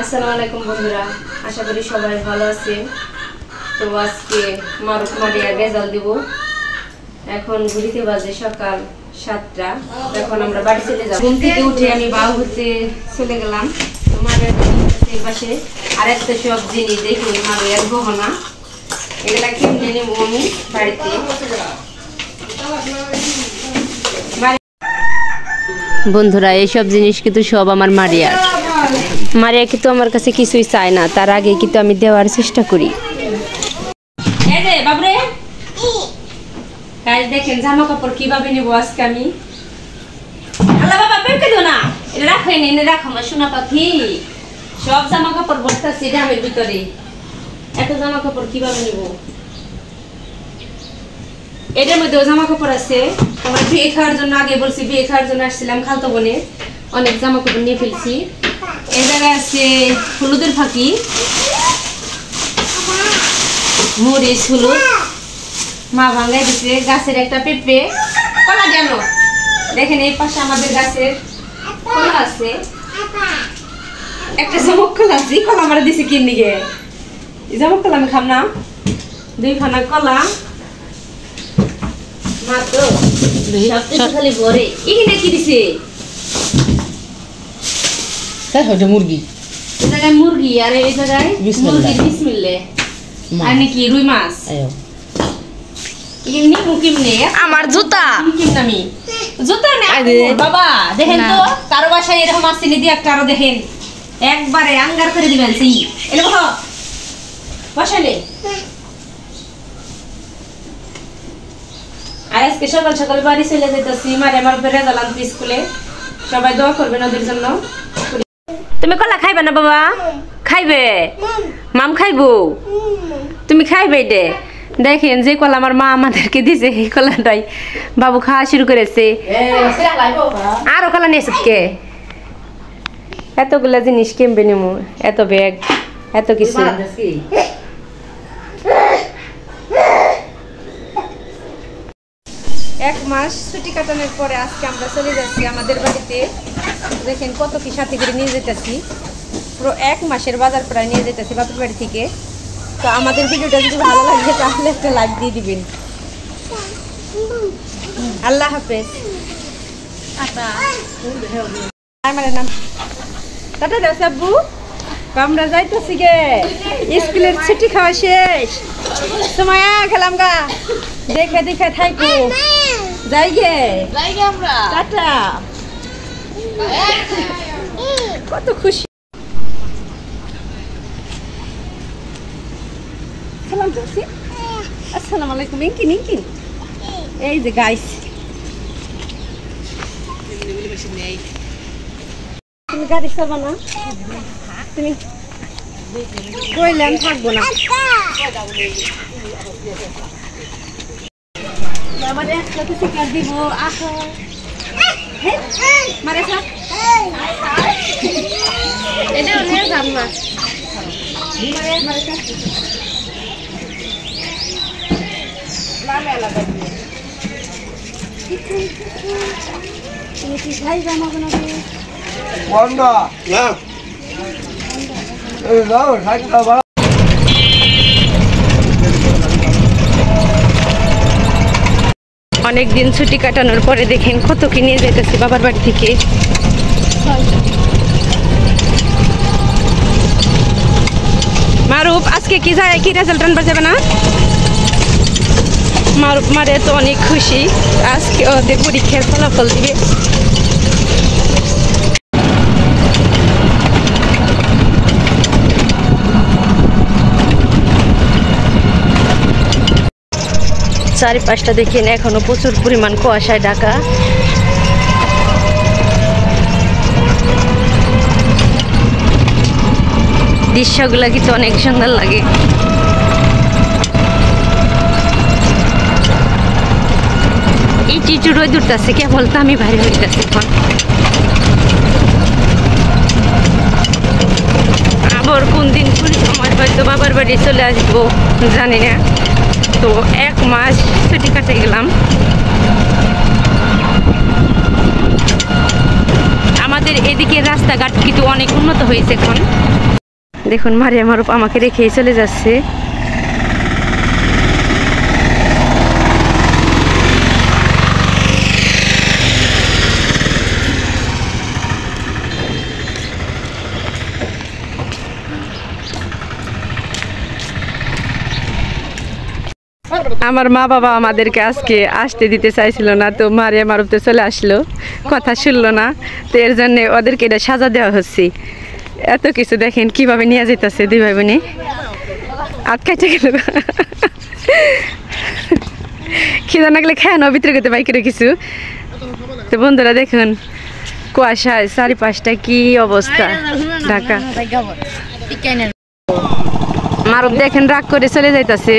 আসসালামু আলাইকুম বন্ধুরা, আশা করি সবাই ভালো আছেন। তো আজকে মারুফ মারিয়ার রেজাল্ট দিব। এখন ঘুরিতে বাজে সকাল 7টা। এখন আমরা বাড়ি চলে যাব। ঘুম থেকে উঠে আমি বাউ হতে চলে গেলাম। তো মারিয়ার পাশে আর একটা সব জিনিস দেখি মারিয়ার গহনা, এগুলা কেমনে নেব আমি বাড়িতে। বন্ধুরা, এইসব জিনিস কিন্তু সব আমার মারিয়ার। মারিয়া কিন্তু আমার কাছে কিছুই চায় না, তার আগে কিন্তু আমি দেওয়ার চেষ্টা করি। দেখেন জামা কাপড় কিভাবে নেবো আজকে আমি। আল্লাহ বাবা বেঁকে দো না, এটা রাখেন, এনে রাখো আমার সোনা পাখি। সব জামা কাপড় বসতেছে ড্রামের ভিতরে। এত জামা কাপড় কিভাবে নেবো? এটার মধ্যেও জামা কাপড় আছে। আমার বিয়ে খাওয়ার জন্য, আগে বলছি বিয়ে খাওয়ার জন্য আসছিলাম খালতো বোনের, অনেক জামা কাপড় নিয়ে ফেলছি। এই জায়গায় আছে হলুদের ফাঁকি, মরিচ, হলুদ মা ভাঙাই দিচ্ছে। গাছের একটা পেঁপে, কলা কেন দেখেন, এই পাশে আমাদের গাছের কলা আছে। একটা জামক কলা আছে, কলা মারা দিছে কিন দিকে। জামক কলা আমি খাম না। 2 খানা কলা মাত্র, খালি ভরে। এখানে কি দিছে? মুরগি, এই জায়গায় মুরগি, আর এই জায়গায় মুরগির বিসমিল্লাহ, আর নাকি রুই মাছ। আমার জুতা আমি জুতা না বাবা, দেখেন তো কারো বাসায় এরকম আসেনি দিয়ে একটা, আরো দেখেন একবারে আঙ্গার করে দিবেন। এলে বসালে। আর আজকে সকাল সকাল বাড়ি চলে যেতেছি। মারে আমার রেজাল্ট আনতে স্কুলে। সবাই দোয়া করবেন ওদের জন্য। তুমি কলা খাইবে না বাবা? খাইবে? মাম খাইবো? তুমি খাইবে? দেখেন যে কলা আমার মা আমাদেরকে দিয়েছে, এই কলাটাই বাবু খাওয়া শুরু করেছে। আরো কলা নিয়েছে কে? এতগুলা জিনিস কেমবে নেবো, এত ব্যাগ, এত কিছু। 1 মাস ছুটি কাটানোর পরে আজকে আমরা চলে যাচ্ছি আমাদের বাড়িতে। দেখেন কত কি সাথে করে নিয়ে যেতেছি। পুরো 1 মাসের বাজার প্রায় নিয়ে যেতেছি বাপের বাড়ি থেকে। তো আমাদের ভিডিওটা যদি ভালো লাগে তাহলে একটা লাইক দিয়ে দিবেন। আল্লাহ হাফেজ। আমার নাম টাটা দাও সাব্বু। আমরা যাইতেছি গে, স্কুলের ছুটি খাওয়া শেষ। সময় খেলাম গা, দেখে দেখে থাইকো। যাই গে আমরা, টাটা। কত খুশি। সালাম দিছি। আসসালামু আলাইকুম। ইনকিন ইনকিন। এই যে গাইস, তুমি গাড়ি চালাবা না? তুমি কইলাম থাকবো না। আমার একটা কিছু কার দিব। আসো মারে সব এটা নিয়ে যাম না। তুমি কি খাই জামা কোনো অনেকদিন ছুটি কাটানোর পরে দেখেন কত কি নিয়ে যেতেছি বাবার বাড়ি থেকে। মারুফ আজকে কি যায়, কি রেজাল্ট আনবা যাবে না? মারুফ মারে তো অনেক খুশি, আজকে ওদের পরীক্ষার ফলাফল দিবে। চারিপাশটা দেখেন এখনো প্রচুর পরিমাণ কুয়াশায় ঢাকা। দৃশ্যগুলা কিন্তু অনেক সুন্দর লাগে। এই টিচু রোদ উঠতেছে, কেবল তো আমি বাইরে হইতেছি। এখন আবার কোন দিন কোন সময় হয়তো বাবার বাড়ি চলে আসবো জানি না। তো 1 মাস ছুটি কাটে গেলাম। আমাদের এদিকে রাস্তাঘাট কিন্তু অনেক উন্নত হয়েছে এখন। দেখুন মারিয়া মারুফ আমাকে রেখেই চলে যাচ্ছে। আমার মা বাবা আমাদেরকে আজকে আসতে দিতে চাইছিল না, তো মারিয়া মারুফ তো চলে আসলো, কথা শুনলো না, তো এর জন্য ওদেরকে এটা সাজা দেওয়া হচ্ছে। এত কিছু দেখেন কিভাবে নিয়ে যেতেছে দুই ভাই বোনে, আটকাইতে গেল। খিদা না গেলে খেয়ে নাও, ভিতরে গেতে বাইকের কিছু। তো বন্ধুরা দেখুন কুয়াশায় চারিপাশটা কি অবস্থা ঢাকা। মারুফ দেখেন রাগ করে চলে যাইতেছে,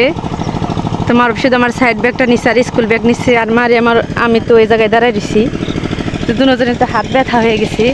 তো মারুফ শুধু আমার সাইড ব্যাগটা নিচ্ছে আর স্কুল ব্যাগ নিচ্ছে, আর মারি আমি তো ওই জায়গায় দাঁড়াই দিছি, তো দুজনের তো হাত ব্যথা হয়ে গেছে।